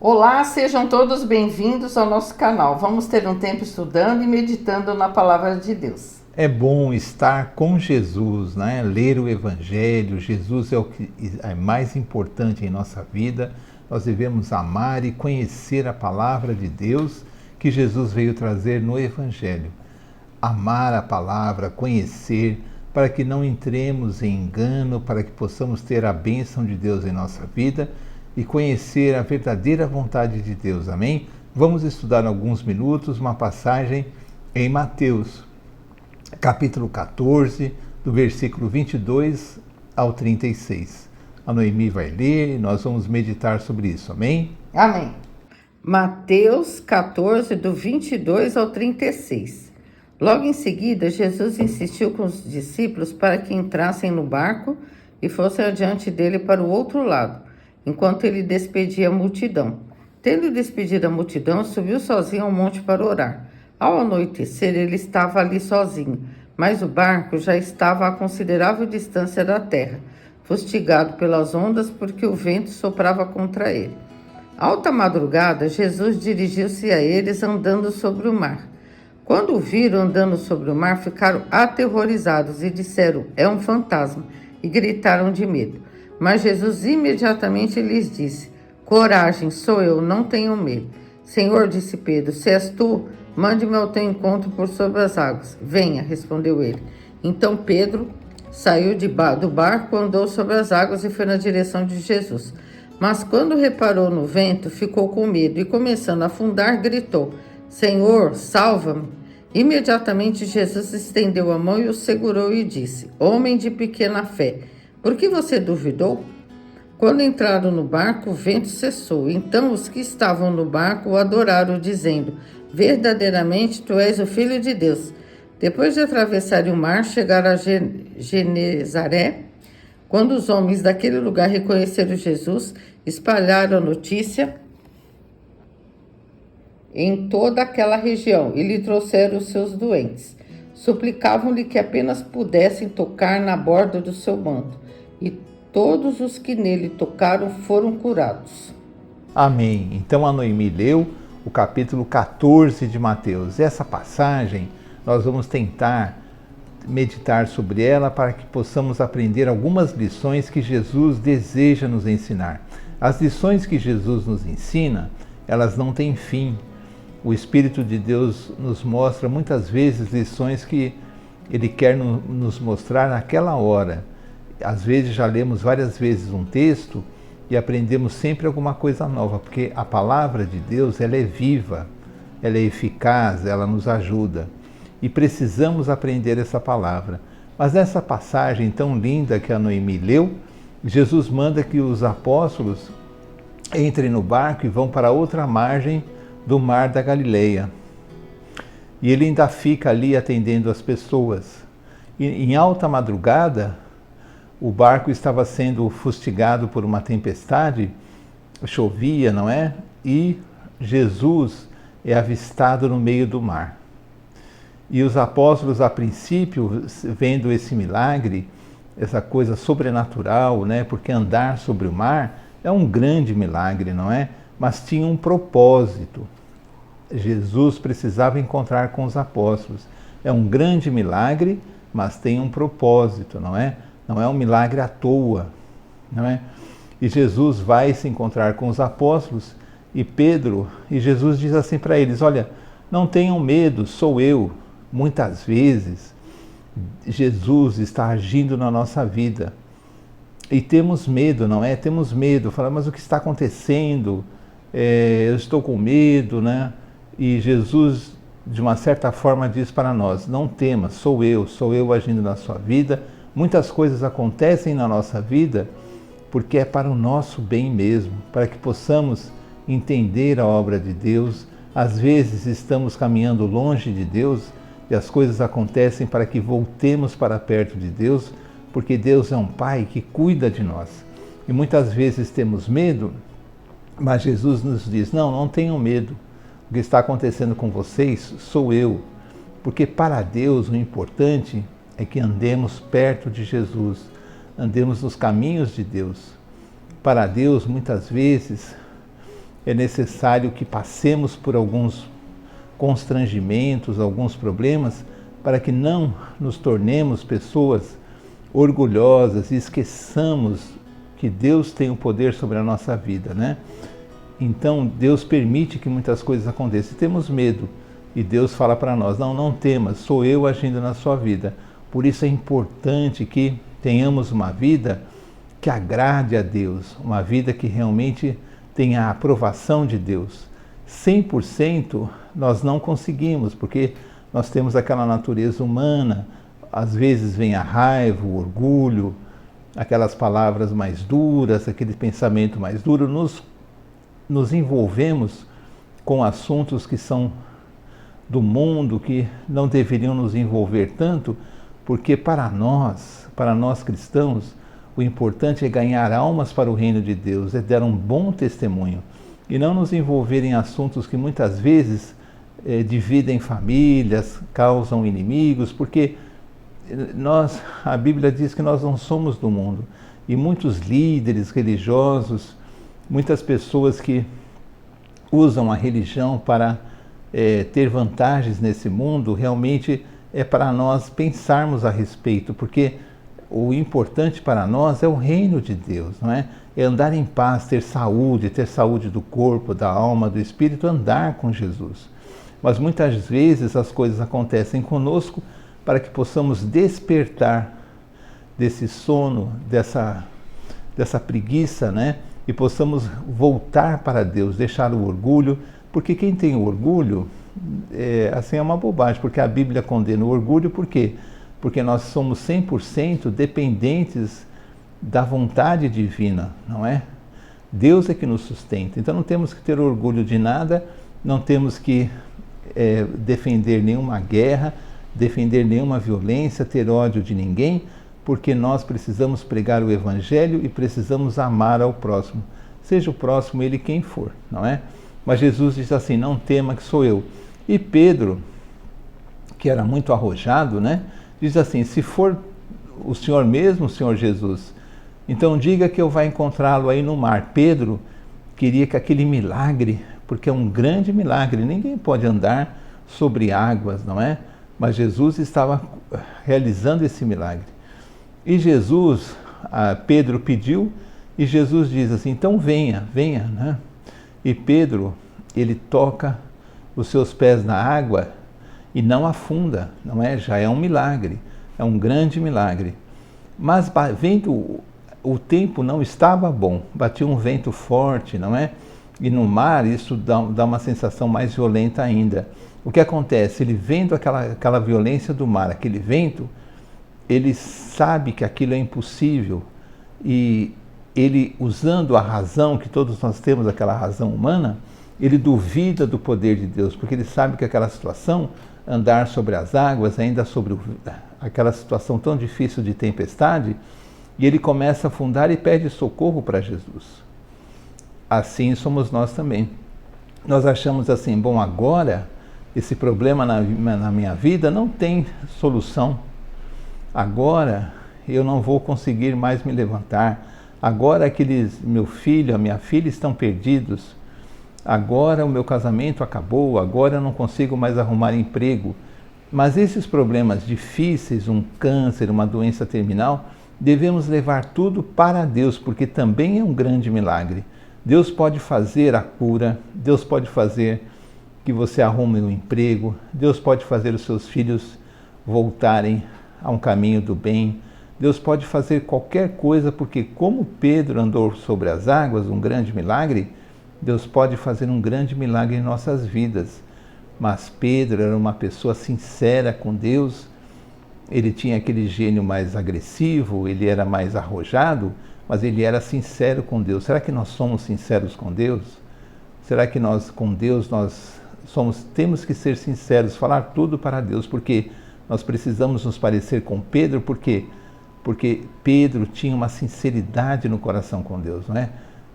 Olá, sejam todos bem-vindos ao nosso canal. Vamos ter um tempo estudando e meditando na palavra de Deus. É bom estar com Jesus, né? Ler o Evangelho. Jesus é o que é mais importante em nossa vida. Nós devemos amar e conhecer a palavra de Deus que Jesus veio trazer no Evangelho. Amar a palavra, conhecer, para que não entremos em engano, para que possamos ter a bênção de Deus em nossa vida e conhecer a verdadeira vontade de Deus. Amém? Vamos estudar alguns minutos uma passagem em Mateus, capítulo 14, do versículo 22 ao 36. A Noemi vai ler e nós vamos meditar sobre isso, amém? Amém. Mateus 14, do 22 ao 36. Logo em seguida, Jesus insistiu com os discípulos para que entrassem no barco e fossem adiante dele para o outro lado, enquanto ele despedia a multidão. Tendo despedido a multidão, subiu sozinho ao monte para orar. Ao anoitecer, ele estava ali sozinho, mas o barco já estava a considerável distância da terra, fustigado pelas ondas porque o vento soprava contra ele. Alta madrugada, Jesus dirigiu-se a eles andando sobre o mar. Quando o viram andando sobre o mar, ficaram aterrorizados e disseram: "É um fantasma", e gritaram de medo. Mas Jesus imediatamente lhes disse: "Coragem, sou eu, não tenham medo." "Senhor", disse Pedro, "se és tu, mande-me ao teu encontro por sobre as águas." "Venha", respondeu ele. Então Pedro saiu do barco, andou sobre as águas e foi na direção de Jesus. Mas quando reparou no vento, ficou com medo e, começando a afundar, gritou: "Senhor, salva-me!" Imediatamente Jesus estendeu a mão e o segurou e disse: "Homem de pequena fé, por que você duvidou?" Quando entraram no barco, o vento cessou. Então os que estavam no barco o adoraram, dizendo: "Verdadeiramente tu és o Filho de Deus." Depois de atravessarem o mar, chegaram a Genezaré. Quando os homens daquele lugar reconheceram Jesus, espalharam a notícia em toda aquela região e lhe trouxeram os seus doentes. Suplicavam-lhe que apenas pudessem tocar na borda do seu manto, e todos os que nele tocaram foram curados. Amém. Então a Noemi leu o capítulo 14 de Mateus. Essa passagem nós vamos tentar meditar sobre ela para que possamos aprender algumas lições que Jesus deseja nos ensinar. As lições que Jesus nos ensina, elas não têm fim. O Espírito de Deus nos mostra muitas vezes lições que Ele quer nos mostrar naquela hora. Às vezes já lemos várias vezes um texto e aprendemos sempre alguma coisa nova, porque a palavra de Deus, ela é viva, ela é eficaz, ela nos ajuda. E precisamos aprender essa palavra. Mas nessa passagem tão linda que a Noemi leu, Jesus manda que os apóstolos entrem no barco e vão para outra margem do mar da Galileia. E ele ainda fica ali atendendo as pessoas. E em alta madrugada, o barco estava sendo fustigado por uma tempestade, chovia, não é? E Jesus é avistado no meio do mar. E os apóstolos, a princípio, vendo esse milagre, essa coisa sobrenatural, né? Porque andar sobre o mar é um grande milagre, não é? Mas tinha um propósito. Jesus precisava encontrar com os apóstolos. É um grande milagre, mas tem um propósito, não é? Não é um milagre à toa, não é? E Jesus vai se encontrar com os apóstolos e Jesus diz assim para eles: "Olha, não tenham medo, sou eu." Muitas vezes Jesus está agindo na nossa vida e temos medo, não é? Temos medo, fala, mas o que está acontecendo? Eu estou com medo, né? E Jesus, de uma certa forma, diz para nós: não temas, sou eu agindo na sua vida. Muitas coisas acontecem na nossa vida porque é para o nosso bem mesmo, para que possamos entender a obra de Deus. Às vezes estamos caminhando longe de Deus e as coisas acontecem para que voltemos para perto de Deus, porque Deus é um Pai que cuida de nós. E muitas vezes temos medo, mas Jesus nos diz: não tenham medo. O que está acontecendo com vocês sou eu. Porque para Deus o importante é que andemos perto de Jesus, andemos nos caminhos de Deus. Para Deus, muitas vezes, é necessário que passemos por alguns constrangimentos, alguns problemas, para que não nos tornemos pessoas orgulhosas e esqueçamos que Deus tem o poder sobre a nossa vida, né? Então Deus permite que muitas coisas aconteçam. Temos medo e Deus fala para nós, não temas, sou eu agindo na sua vida. Por isso é importante que tenhamos uma vida que agrade a Deus, uma vida que realmente tenha a aprovação de Deus. 100% nós não conseguimos, porque nós temos aquela natureza humana, às vezes vem a raiva, o orgulho, aquelas palavras mais duras, aquele pensamento mais duro, nos envolvemos com assuntos que são do mundo, que não deveriam nos envolver tanto, porque para nós cristãos, o importante é ganhar almas para o reino de Deus, é dar um bom testemunho, e não nos envolver em assuntos que muitas vezes dividem famílias, causam inimigos, porque a Bíblia diz que nós não somos do mundo, e muitos líderes religiosos, muitas pessoas que usam a religião para ter vantagens nesse mundo, realmente é para nós pensarmos a respeito, porque o importante para nós é o reino de Deus, não é? É andar em paz, ter saúde do corpo, da alma, do espírito, andar com Jesus. Mas muitas vezes as coisas acontecem conosco para que possamos despertar desse sono, dessa preguiça, né? E possamos voltar para Deus, deixar o orgulho, porque quem tem orgulho, assim é uma bobagem, porque a Bíblia condena o orgulho, por quê? Porque nós somos 100% dependentes da vontade divina, não é? Deus é que nos sustenta, então não temos que ter orgulho de nada, não temos que defender nenhuma guerra, defender nenhuma violência, ter ódio de ninguém, porque nós precisamos pregar o Evangelho e precisamos amar ao próximo, seja o próximo ele quem for, não é? Mas Jesus diz assim, não tema que sou eu. E Pedro, que era muito arrojado, né, diz assim, se for o Senhor mesmo, o Senhor Jesus, então diga que eu vou encontrá-lo aí no mar. Pedro queria que aquele milagre, porque é um grande milagre, ninguém pode andar sobre águas, não é? Mas Jesus estava realizando esse milagre. E Pedro pediu, e Jesus diz assim, então venha, né? E Pedro, ele toca os seus pés na água e não afunda, não é? Já é um milagre, é um grande milagre. Mas o tempo não estava bom, batia um vento forte, não é? E no mar isso dá uma sensação mais violenta ainda. O que acontece? Ele vendo aquela violência do mar, aquele vento, ele sabe que aquilo é impossível e ele, usando a razão, que todos nós temos aquela razão humana, ele duvida do poder de Deus, porque ele sabe que aquela situação, andar sobre as águas, ainda sobre aquela situação tão difícil de tempestade, e ele começa a afundar e pede socorro para Jesus. Assim somos nós também. Nós achamos assim, bom, agora esse problema na minha vida não tem solução. Agora eu não vou conseguir mais me levantar. Agora meu filho, a minha filha estão perdidos. Agora o meu casamento acabou. Agora eu não consigo mais arrumar emprego. Mas esses problemas difíceis, um câncer, uma doença terminal, devemos levar tudo para Deus, porque também é um grande milagre. Deus pode fazer a cura, Deus pode fazer que você arrume um emprego, Deus pode fazer os seus filhos voltarem a um caminho do bem, Deus pode fazer qualquer coisa, porque como Pedro andou sobre as águas, um grande milagre, Deus pode fazer um grande milagre em nossas vidas. Mas Pedro era uma pessoa sincera com Deus, ele tinha aquele gênio mais agressivo, ele era mais arrojado, mas ele era sincero com Deus. Será que nós somos sinceros com Deus? Será que com Deus temos que ser sinceros, falar tudo para Deus, porque nós precisamos nos parecer com Pedro, porque Pedro tinha uma sinceridade no coração com Deus, não é?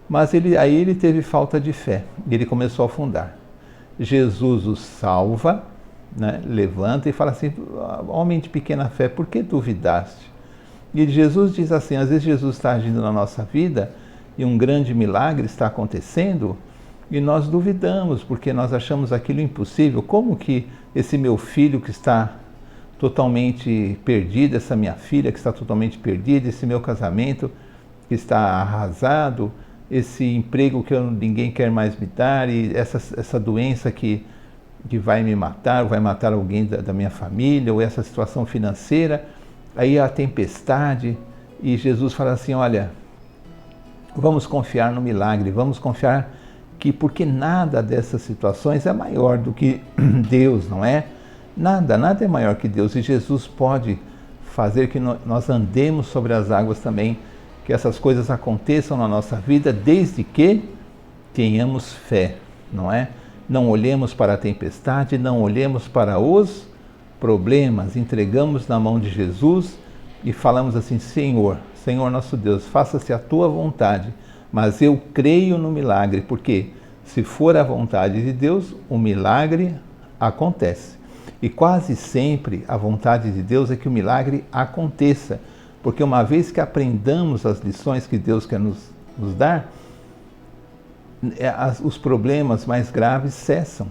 Mas aí ele teve falta de fé, e ele começou a afundar. Jesus o salva, né? Levanta e fala assim, homem de pequena fé, por que duvidaste? E Jesus diz assim, às vezes Jesus está agindo na nossa vida, e um grande milagre está acontecendo, E nós duvidamos, porque nós achamos aquilo impossível. Como que esse meu filho que está totalmente perdido, essa minha filha que está totalmente perdida, esse meu casamento que está arrasado, esse emprego que ninguém quer mais me dar, e essa doença que vai me matar, ou vai matar alguém da minha família, ou essa situação financeira, aí a tempestade, e Jesus fala assim, olha, vamos confiar no milagre, vamos confiar que, porque nada dessas situações é maior do que Deus, não é? Nada é maior que Deus, e Jesus pode fazer que nós andemos sobre as águas também, que essas coisas aconteçam na nossa vida, desde que tenhamos fé, não é? Não olhemos para a tempestade, não olhemos para os problemas, entregamos na mão de Jesus e falamos assim, Senhor nosso Deus, faça-se a tua vontade, mas eu creio no milagre, porque se for a vontade de Deus, o milagre acontece. E quase sempre a vontade de Deus é que o milagre aconteça, porque uma vez que aprendamos as lições que Deus quer nos dar, os problemas mais graves cessam.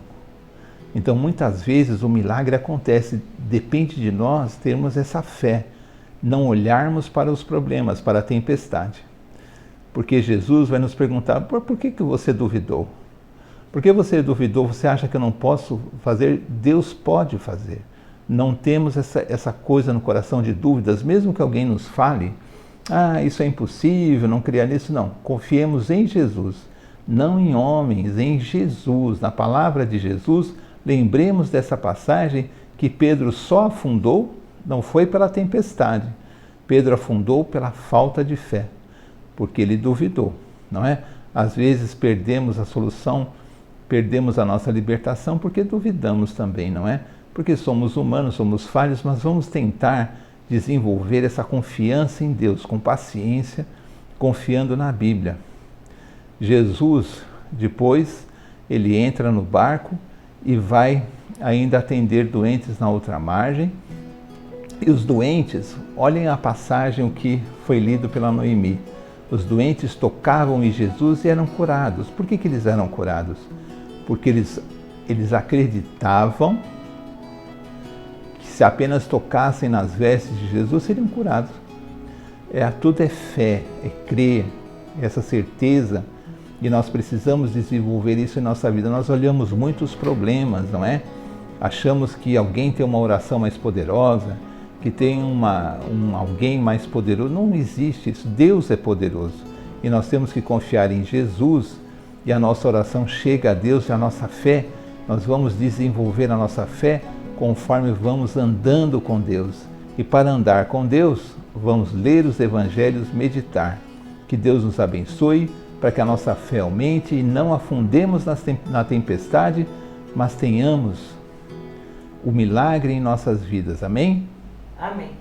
Então, muitas vezes o milagre acontece, depende de nós termos essa fé, não olharmos para os problemas, para a tempestade. Porque Jesus vai nos perguntar, por que você duvidou? Por que você duvidou? Você acha que eu não posso fazer? Deus pode fazer. Não temos essa coisa no coração de dúvidas, mesmo que alguém nos fale, isso é impossível, não criar nisso. Não, confiemos em Jesus, não em homens, em Jesus, na palavra de Jesus. Lembremos dessa passagem que Pedro só afundou, não foi pela tempestade. Pedro afundou pela falta de fé, porque ele duvidou, não é? Às vezes perdemos a solução, perdemos a nossa libertação porque duvidamos também, não é? Porque somos humanos, somos falhos, mas vamos tentar desenvolver essa confiança em Deus, com paciência, confiando na Bíblia. Jesus, depois, ele entra no barco e vai ainda atender doentes na outra margem. E os doentes, olhem a passagem, o que foi lido pela Noemi. Os doentes tocavam em Jesus e eram curados. Por que eles eram curados? Porque eles acreditavam que se apenas tocassem nas vestes de Jesus, seriam curados. Tudo é fé, é crer, essa certeza, e nós precisamos desenvolver isso em nossa vida. Nós olhamos muitos problemas, não é? Achamos que alguém tem uma oração mais poderosa, que tem alguém mais poderoso. Não existe isso. Deus é poderoso. E nós temos que confiar em Jesus, e a nossa oração chega a Deus, e a nossa fé, nós vamos desenvolver a nossa fé conforme vamos andando com Deus. E para andar com Deus, vamos ler os evangelhos, meditar. Que Deus nos abençoe, para que a nossa fé aumente e não afundemos na tempestade, mas tenhamos o milagre em nossas vidas. Amém? Amém.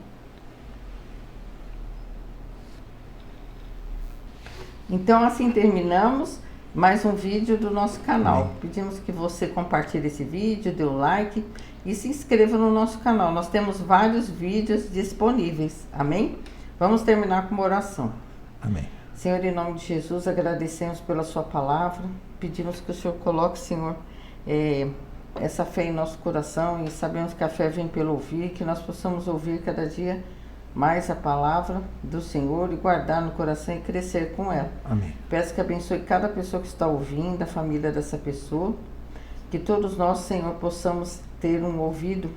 Então, assim terminamos mais um vídeo do nosso canal. Amém. Pedimos que você compartilhe esse vídeo, dê um like e se inscreva no nosso canal. Nós temos vários vídeos disponíveis. Amém? Vamos terminar com uma oração. Amém. Senhor, em nome de Jesus, agradecemos pela sua palavra. Pedimos que o Senhor coloque, Senhor, essa fé em nosso coração, e sabemos que a fé vem pelo ouvir, que nós possamos ouvir cada dia mais a palavra do Senhor e guardar no coração e crescer com ela. Amém. Peço que abençoe cada pessoa que está ouvindo, a família dessa pessoa, que todos nós, Senhor, possamos ter um ouvido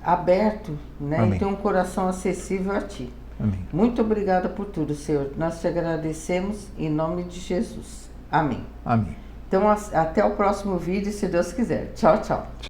aberto, né? Amém. E ter um coração acessível a Ti. Amém. Muito obrigada por tudo, Senhor. Nós te agradecemos em nome de Jesus. Amém. Amém. Então, até o próximo vídeo, se Deus quiser. Tchau, tchau.